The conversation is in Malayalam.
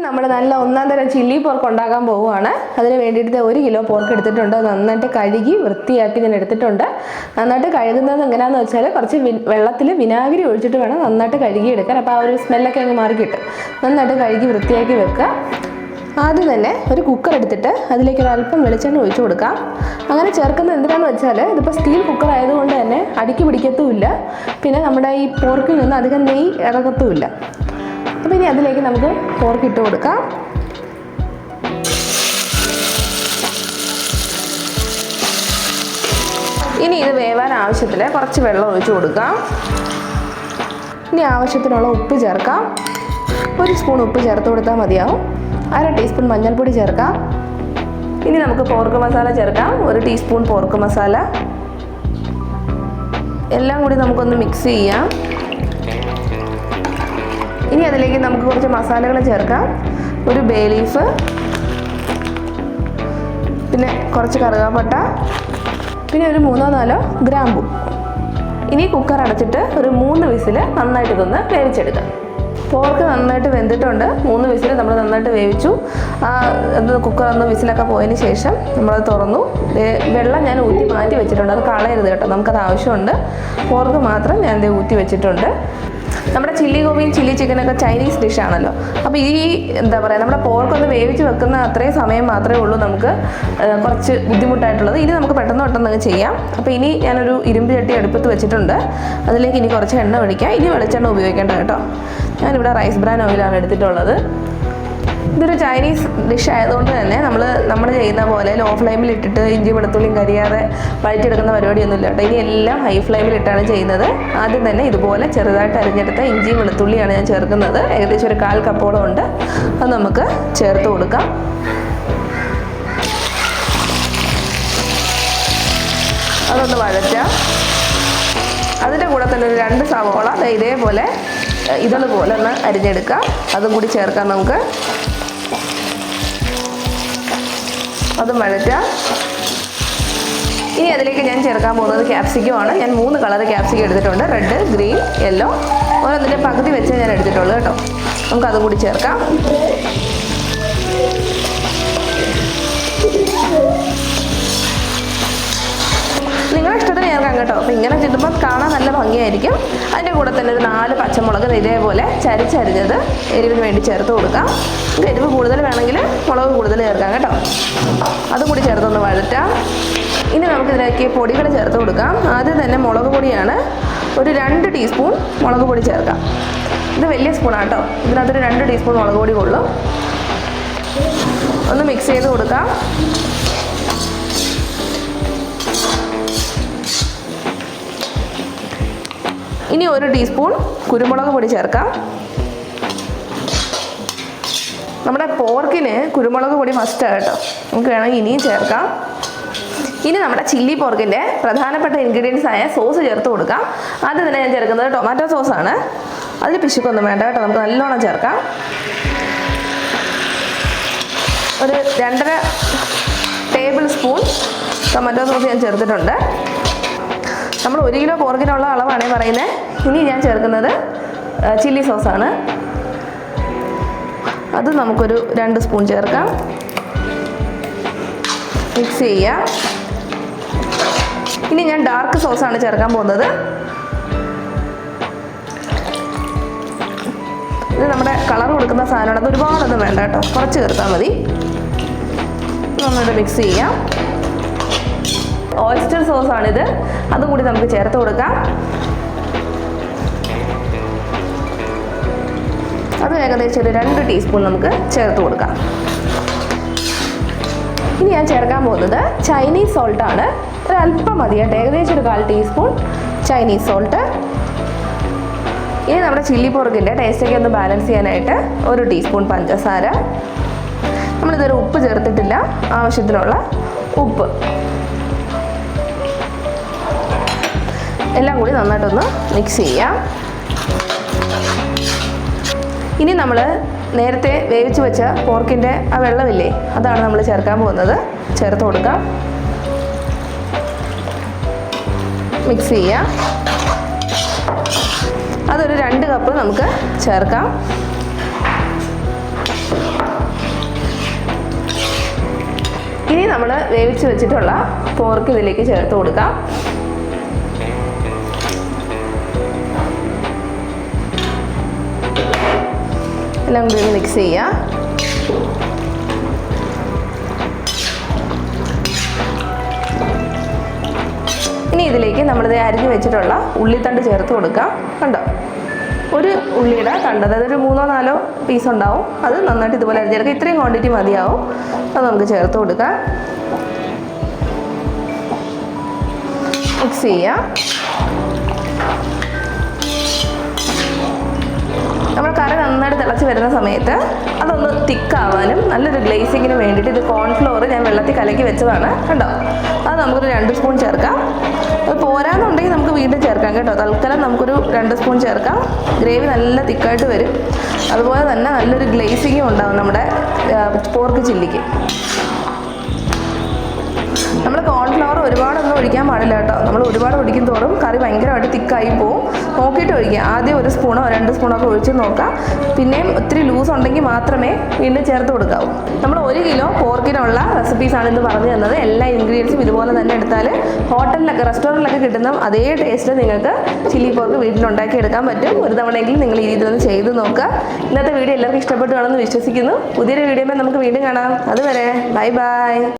നമ്മൾ നല്ല ഒന്നാം തരം ചില്ലി പോർക്ക് ഉണ്ടാക്കാൻ പോവുകയാണ്. അതിന് വേണ്ടിയിട്ട് 1 കിലോ പോർക്ക് എടുത്തിട്ടുണ്ട്. നന്നായിട്ട് കഴുകി വൃത്തിയാക്കി ഞാൻ എടുത്തിട്ടുണ്ട്. നന്നായിട്ട് കഴുകുന്നത് എങ്ങനെയാണെന്ന് വെച്ചാൽ കുറച്ച് വെള്ളത്തിൽ വിനാഗിരി ഒഴിച്ചിട്ട് വേണം നന്നായിട്ട് കഴുകി എടുക്കാൻ. അപ്പോൾ ആ ഒരു സ്മെല്ലൊക്കെ അങ്ങ് മാറി കിട്ടും. നന്നായിട്ട് കഴുകി വൃത്തിയാക്കി വെക്കുക. ആദ്യം തന്നെ ഒരു കുക്കർ എടുത്തിട്ട് അതിലേക്ക് ഒരല്പം വെളിച്ചെണ്ണ ഒഴിച്ചു കൊടുക്കാം. അങ്ങനെ ചേർക്കുന്നത് എന്തിനാണെന്ന് വെച്ചാൽ ഇതിപ്പോൾ സ്റ്റീൽ കുക്കർ ആയതുകൊണ്ട് തന്നെ അടിക്ക് പിടിക്കത്തുമില്ല. പിന്നെ നമ്മുടെ ഈ പോർക്കിൽ നിന്ന് അധികം നെയ്യ് ഇറങ്ങത്തുമില്ല. അപ്പോൾ ഇനി അതിലേക്ക് നമുക്ക് പോർക്ക് ഇട്ട് കൊടുക്കാം. ഇനി ഇത് വേവാൻ ആവശ്യത്തിന് കുറച്ച് വെള്ളം ഒഴിച്ചു കൊടുക്കാം. ഇനി ആവശ്യത്തിനുള്ള ഉപ്പ് ചേർക്കാം. 1 സ്പൂൺ ഉപ്പ് ചേർത്ത് കൊടുത്താൽ മതിയാവും. 1/2 ടീസ്പൂൺ മഞ്ഞൾപ്പൊടി ചേർക്കാം. ഇനി നമുക്ക് പോർക്ക് മസാല ചേർക്കാം. 1 ടീസ്പൂൺ പോർക്ക് മസാല. എല്ലാം കൂടി നമുക്കൊന്ന് മിക്സ് ചെയ്യാം. ഇനി അതിലേക്ക് നമുക്ക് കുറച്ച് മസാലകൾ ചേർക്കാം. 1 ബേ ലീഫ്, പിന്നെ കുറച്ച് കറുകാപ്പട്ട, പിന്നെ ഒരു 3-4 ഗ്രാമ്പു. ഇനി കുക്കർ അടച്ചിട്ട് ഒരു 3 വിസിൽ നന്നായിട്ട് ഇതൊന്ന് വേവിച്ചെടുക്കാം. പോർക്ക് നന്നായിട്ട് വെന്തിട്ടുണ്ട്. 3 വിസിൽ നമ്മൾ നന്നായിട്ട് വേവിച്ചു. കുക്കർ ഒന്ന് വിസിലൊക്കെ പോയതിന് ശേഷം നമ്മളത് തുറന്നു. വെള്ളം ഞാൻ ഊറ്റി മാറ്റി വെച്ചിട്ടുണ്ട്. അത് കളയരുത് കേട്ടോ, നമുക്കത് ആവശ്യമുണ്ട്. പോർക്ക് മാത്രം ഞാൻ ഊറ്റി വെച്ചിട്ടുണ്ട്. നമ്മുടെ ചില്ലി ഗോബിയും ചില്ലി ചിക്കനൊക്കെ ചൈനീസ് ഡിഷാണല്ലോ. അപ്പോൾ ഈ എന്താ പറയുക, നമ്മുടെ പോർക്കൊന്ന് വേവിച്ച് വെക്കുന്ന അത്രയും സമയം മാത്രമേ ഉള്ളൂ നമുക്ക് കുറച്ച് ബുദ്ധിമുട്ടായിട്ടുള്ളത്. ഇനി നമുക്ക് പെട്ടെന്ന് ചെയ്യാം. അപ്പോൾ ഇനി ഞാനൊരു ഇരുമ്പ് ചട്ടി അടുപ്പത്ത് വെച്ചിട്ടുണ്ട്. അതിലേക്ക് ഇനി കുറച്ച് എണ്ണ ഒഴിക്കാം. ഇനി വെളിച്ചെണ്ണ ഉപയോഗിക്കേണ്ട കേട്ടോ. ഞാനിവിടെ റൈസ് ബ്രാൻ ഓയിലാണ് എടുത്തിട്ടുള്ളത്. ഇതൊരു ചൈനീസ് ഡിഷ് ആയതുകൊണ്ട് തന്നെ നമ്മൾ ചെയ്യുന്ന പോലെ ലോ ഫ്ലെയിമിൽ ഇട്ടിട്ട് ഇഞ്ചി വെളുത്തുള്ളിയും കരിയാതെ വഴറ്റിയെടുക്കുന്ന പരിപാടിയൊന്നുമില്ല കേട്ടോ. ഇനി എല്ലാം ഹൈ ഫ്ലെയിമിൽ ഇട്ടാണ് ചെയ്യുന്നത്. ആദ്യം തന്നെ ഇതുപോലെ ചെറുതായിട്ട് അരിഞ്ഞെടുത്ത ഇഞ്ചി വെളുത്തുള്ളിയാണ് ഞാൻ ചേർക്കുന്നത്. ഏകദേശം ഒരു 1/4 കപ്പോളം ഉണ്ട്. അത് നമുക്ക് ചേർത്ത് കൊടുക്കാം. അതൊന്ന് വഴറ്റാം. അതിൻ്റെ കൂടെ തന്നെ ഒരു 2 സവോള ഇതേപോലെ ഇതുപോലെ ഒന്ന് അരിഞ്ഞെടുക്കാം. അതും കൂടി ചേർക്കാം നമുക്ക്. അതും വഴറ്റാം. ഇനി അതിലേക്ക് ഞാൻ ചേർക്കാൻ പോകുന്നത് ക്യാപ്സിക്കം ആണ്. ഞാൻ 3 കളർ ക്യാപ്സിക്കം എടുത്തിട്ടുണ്ട്. Red, green, yellow. ഓരോന്നിൻ്റെ പകുതി വെച്ച് ഞാൻ എടുത്തിട്ടുള്ളൂ കേട്ടോ. നമുക്കതും കൂടി ചേർക്കാം. നിങ്ങളുടെ ഇഷ്ടത്തിന് ചേർക്കാം കേട്ടോ. അപ്പോൾ ഇങ്ങനെ ചുറ്റുമ്പോൾ കാണാൻ നല്ല ഭംഗിയായിരിക്കും. അതിൻ്റെ കൂടെ തന്നെ ഒരു 4 പച്ചമുളക് ഇതേപോലെ ചരിച്ചരിഞ്ഞത് എരിവിന് വേണ്ടി ചേർത്ത് കൊടുക്കാം. എരിവ് കൂടുതൽ വേണമെങ്കിൽ മുളക് കൂടുതൽ ചേർക്കാം കേട്ടോ. അതും കൂടി ചേർത്തൊന്ന് വഴറ്റാം. ഇനി നമുക്കിതിലേക്ക് പൊടികൾ ചേർത്ത് കൊടുക്കാം. ആദ്യം തന്നെ മുളക് പൊടിയാണ്. ഒരു 2 ടീസ്പൂൺ മുളക് പൊടി ചേർക്കാം. ഇത് വലിയ സ്പൂണാണ് കേട്ടോ. ഇതിനകത്തൊരു 2 ടീസ്പൂൺ മുളക് പൊടി കൊള്ളും. ഒന്ന് മിക്സ് ചെയ്ത് കൊടുക്കാം. ഇനി 1 ടീസ്പൂൺ കുരുമുളക് പൊടി ചേർക്കാം. നമ്മുടെ പോർക്കിന് കുരുമുളക് പൊടി മസ്റ്റാണ് കേട്ടോ. നമുക്ക് വേണമെങ്കിൽ ഇനിയും ചേർക്കാം. ഇനി നമ്മുടെ ചില്ലി പോർക്കിൻ്റെ പ്രധാനപ്പെട്ട ഇൻഗ്രീഡിയൻസ് ആയ സോസ് ചേർത്ത് കൊടുക്കാം. ആദ്യം തന്നെ ഞാൻ ചേർക്കുന്നത് ടൊമാറ്റോ സോസാണ്. അതിൽ പിശുക്കൊന്നും വേണ്ട കേട്ടോ. നമുക്ക് നല്ലോണം ചേർക്കാം. ഒരു 2.5 ടേബിൾ സ്പൂൺ ടൊമാറ്റോ സോസ് ഞാൻ ചേർത്തിട്ടുണ്ട്. നമ്മൾ 1 കിലോ പോർക്കിനുള്ള അളവാണ് പറയുന്നത്. ഇനി ഞാൻ ചേർക്കുന്നത് ചില്ലി സോസാണ്. അത് നമുക്കൊരു 2 സ്പൂൺ ചേർക്കാം. മിക്സ് ചെയ്യാം. ഇനി ഞാൻ ഡാർക്ക് സോസാണ് ചേർക്കാൻ പോകുന്നത്. ഇത് നമ്മുടെ കളർ കൊടുക്കുന്ന സാധനമാണ്. അത് ഒരുപാടൊന്നും വേണ്ട കേട്ടോ, കുറച്ച് ചേർത്താൽ മതി. നന്നായിട്ട് മിക്സ് ചെയ്യാം. ഓയിസ്റ്റർ സോസാണിത്. അതും കൂടി നമുക്ക് ചേർത്ത് കൊടുക്കാം. അത് ഏകദേശം ഒരു 2 ടീസ്പൂൺ നമുക്ക് ചേർത്ത് കൊടുക്കാം. ഇനി ഞാൻ ചേർക്കാൻ പോകുന്നത് ചൈനീസ് സോൾട്ടാണ്. ഒരല്പം മതി കേട്ടോ. ഏകദേശം ഒരു 1/4 ടീസ്പൂൺ ചൈനീസ് സോൾട്ട്. ഇനി നമ്മുടെ ചില്ലി പോർക്കിൻ്റെ ടേസ്റ്റൊക്കെ ഒന്ന് ബാലൻസ് ചെയ്യാനായിട്ട് 1 ടീസ്പൂൺ പഞ്ചസാര. നമ്മളിതൊരു ഉപ്പ് ചേർത്തിട്ടില്ല. ആവശ്യത്തിനുള്ള ഉപ്പ്. എല്ലാം കൂടി നന്നായിട്ടൊന്ന് മിക്സ് ചെയ്യാം. ഇനി നമ്മൾ നേരത്തെ വേവിച്ച് വെച്ച പോർക്കിൻ്റെ ആ വെള്ളമില്ലേ, അതാണ് നമ്മൾ ചേർക്കാൻ പോകുന്നത്. ചേർത്ത് കൊടുക്കാം. മിക്സ് ചെയ്യാം. അതൊരു 2 കപ്പ് നമുക്ക് ചേർക്കാം. ഇനി നമ്മൾ വേവിച്ച് വെച്ചിട്ടുള്ള പോർക്ക് ഇതിലേക്ക് ചേർത്ത് കൊടുക്കാം. എല്ലാം കൂടി ഒന്ന് മിക്സ് ചെയ്യുക. ഇനി ഇതിലേക്ക് നമ്മളിത് അരിഞ്ഞു വെച്ചിട്ടുള്ള ഉള്ളിത്തണ്ട് ചേർത്ത് കൊടുക്കാം. കണ്ടോ, ഒരു ഉള്ളിയുടെ തണ്ട്, അതായത് ഒരു 3-4 പീസ് ഉണ്ടാവും. അത് നന്നായിട്ട് ഇതുപോലെ അരിഞ്ഞെടുക്കുക. ഇത്രയും ക്വാണ്ടിറ്റി മതിയാവും. അത് നമുക്ക് ചേർത്ത് കൊടുക്കാം. മിക്സ് ചെയ്യാം. നമ്മൾ കറി നന്നായിട്ട് തിളച്ച് വരുന്ന സമയത്ത് അതൊന്ന് തിക്കാവാനും നല്ലൊരു ഗ്ലേസിങ്ങിന് വേണ്ടിയിട്ട് ഇത് കോൺഫ്ലോർ ഞാൻ വെള്ളത്തിൽ കലക്കി വെച്ചതാണ്. കണ്ടോ, അത് നമുക്കൊരു 2 സ്പൂൺ ചേർക്കാം. അത് പോരാന്നുണ്ടെങ്കിൽ നമുക്ക് വീണ്ടും ചേർക്കാം കേട്ടോ. തൽക്കാലം നമുക്കൊരു 2 സ്പൂൺ ചേർക്കാം. ഗ്രേവി നല്ല തിക്കായിട്ട് വരും. അതുപോലെ തന്നെ നല്ലൊരു ഗ്ലേസിങ്ങും ഉണ്ടാവും നമ്മുടെ പോർക്ക് ചില്ലിക്ക്. നമ്മൾ കോൺഫ്ലവർ ഒരുപാടൊന്നും ഒഴിക്കാൻ പാടില്ല കേട്ടോ. നമ്മൾ ഒരുപാട് ഒഴിക്കും തോറും കറി ഭയങ്കരമായിട്ട് തിക്കായി പോവും. നോക്കിയിട്ട് ഒഴിക്കുക. ആദ്യം 1 സ്പൂണോ 2 സ്പൂണോ ഒക്കെ ഒഴിച്ച് നോക്കാം. പിന്നെയും ഒത്തിരി ലൂസ് ഉണ്ടെങ്കിൽ മാത്രമേ വീണ്ടും ചേർത്ത് കൊടുക്കാവൂ. നമ്മൾ 1 കിലോ പോർക്കിനുള്ള റെസിപ്പീസാണ് ഇന്ന് പറഞ്ഞു തന്നത്. എല്ലാ ഇൻഗ്രീഡിയൻസും ഇതുപോലെ തന്നെ എടുത്താൽ ഹോട്ടലിലൊക്കെ റെസ്റ്റോറൻറ്റിലൊക്കെ കിട്ടുന്ന അതേ ടേസ്റ്റ് നിങ്ങൾക്ക് ചില്ലി പോർക്ക് വീട്ടിലുണ്ടാക്കി എടുക്കാൻ പറ്റും. ഒരു തവണയെങ്കിലും നിങ്ങൾ ഈ രീതിയിൽ ഒന്ന് ചെയ്ത് നോക്കുക. ഇന്നത്തെ വീഡിയോ എല്ലാവർക്കും ഇഷ്ടപ്പെട്ടു കാണുമെന്ന് വിശ്വസിക്കുന്നു. പുതിയൊരു വീഡിയോയിൽ നമുക്ക് വീണ്ടും കാണാം. അതുവരെ ബൈ ബൈ.